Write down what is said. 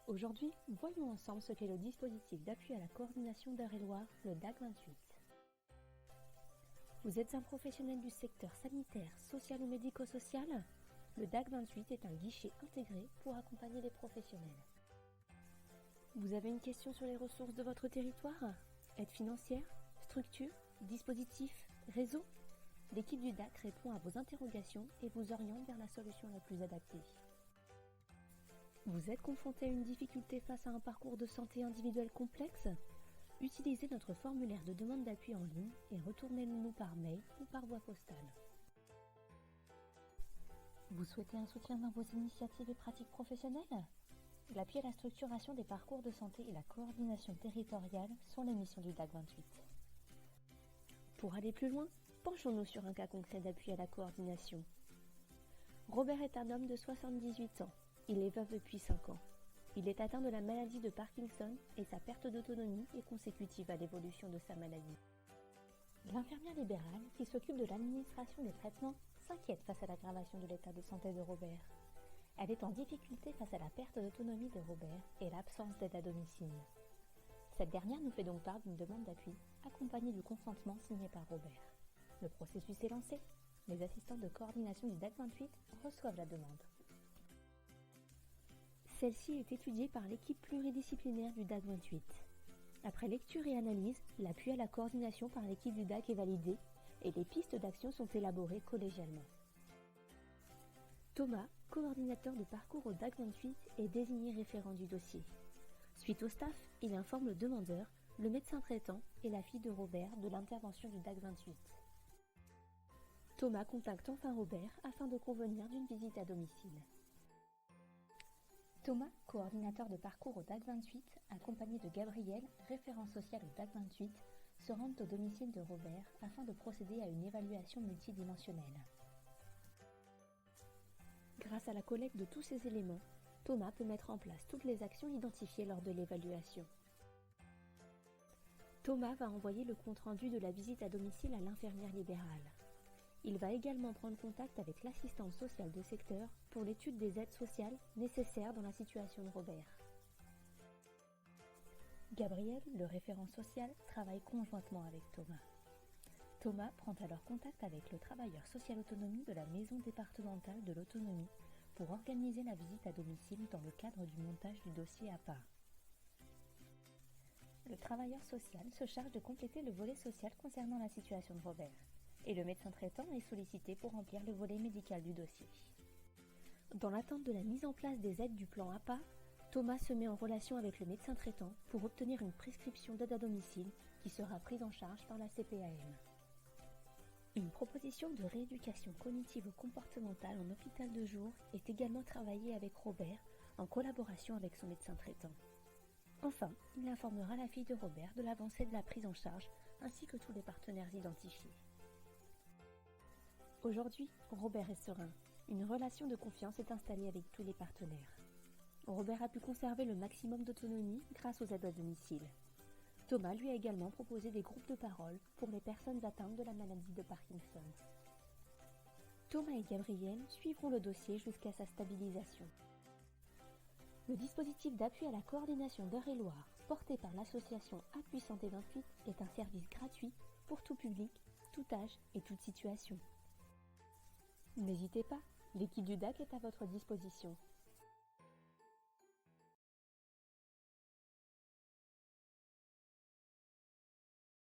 Aujourd'hui, voyons ensemble ce qu'est le dispositif d'appui à la coordination d'Eure-et-Loir, le DAC 28. Vous êtes un professionnel du secteur sanitaire, social ou médico-social? Le DAC 28 est un guichet intégré pour accompagner les professionnels. Vous avez une question sur les ressources de votre territoire? Aide financière, structure, dispositif, réseau? L'équipe du DAC répond à vos interrogations et vous oriente vers la solution la plus adaptée. Vous êtes confronté à une difficulté face à un parcours de santé individuel complexe? Utilisez notre formulaire de demande d'appui en ligne et retournez-le-nous par mail ou par voie postale. Vous souhaitez un soutien dans vos initiatives et pratiques professionnelles? L'appui à la structuration des parcours de santé et la coordination territoriale sont les missions du DAC 28. Pour aller plus loin, penchons-nous sur un cas concret d'appui à la coordination. Robert est un homme de 78 ans. Il est veuf depuis 5 ans. Il est atteint de la maladie de Parkinson et sa perte d'autonomie est consécutive à l'évolution de sa maladie. L'infirmière libérale, qui s'occupe de l'administration des traitements, s'inquiète face à l'aggravation de l'état de santé de Robert. Elle est en difficulté face à la perte d'autonomie de Robert et l'absence d'aide à domicile. Cette dernière nous fait donc part d'une demande d'appui, accompagnée du consentement signé par Robert. Le processus est lancé. Les assistants de coordination du DAC 28 reçoivent la demande. Celle-ci est étudiée par l'équipe pluridisciplinaire du DAC 28. Après lecture et analyse, l'appui à la coordination par l'équipe du DAC est validé et les pistes d'action sont élaborées collégialement. Thomas, coordinateur de parcours au DAC 28, est désigné référent du dossier. Suite au staff, il informe le demandeur, le médecin traitant et la fille de Robert de l'intervention du DAC 28. Thomas contacte enfin Robert afin de convenir d'une visite à domicile. Thomas, coordinateur de parcours au DAC 28, accompagné de Gabriel, référent social au DAC 28, se rendent au domicile de Robert afin de procéder à une évaluation multidimensionnelle. Grâce à la collecte de tous ces éléments, Thomas peut mettre en place toutes les actions identifiées lors de l'évaluation. Thomas va envoyer le compte-rendu de la visite à domicile à l'infirmière libérale. Il va également prendre contact avec l'assistante sociale de secteur pour l'étude des aides sociales nécessaires dans la situation de Robert. Gabriel, le référent social, travaille conjointement avec Thomas. Thomas prend alors contact avec le travailleur social autonomie de la maison départementale de l'autonomie pour organiser la visite à domicile dans le cadre du montage du dossier APA. Le travailleur social se charge de compléter le volet social concernant la situation de Robert. Et le médecin traitant est sollicité pour remplir le volet médical du dossier. Dans l'attente de la mise en place des aides du plan APA, Thomas se met en relation avec le médecin traitant pour obtenir une prescription d'aide à domicile qui sera prise en charge par la CPAM. Une proposition de rééducation cognitivo-comportementale en hôpital de jour est également travaillée avec Robert en collaboration avec son médecin traitant. Enfin, il informera la fille de Robert de l'avancée de la prise en charge ainsi que tous les partenaires identifiés. Aujourd'hui, Robert est serein. Une relation de confiance est installée avec tous les partenaires. Robert a pu conserver le maximum d'autonomie grâce aux aides à domicile. Thomas lui a également proposé des groupes de parole pour les personnes atteintes de la maladie de Parkinson. Thomas et Gabriel suivront le dossier jusqu'à sa stabilisation. Le dispositif d'appui à la coordination d'Eure-et-Loir, porté par l'association Appui Santé 28, est un service gratuit pour tout public, tout âge et toute situation. N'hésitez pas, l'équipe du DAC est à votre disposition.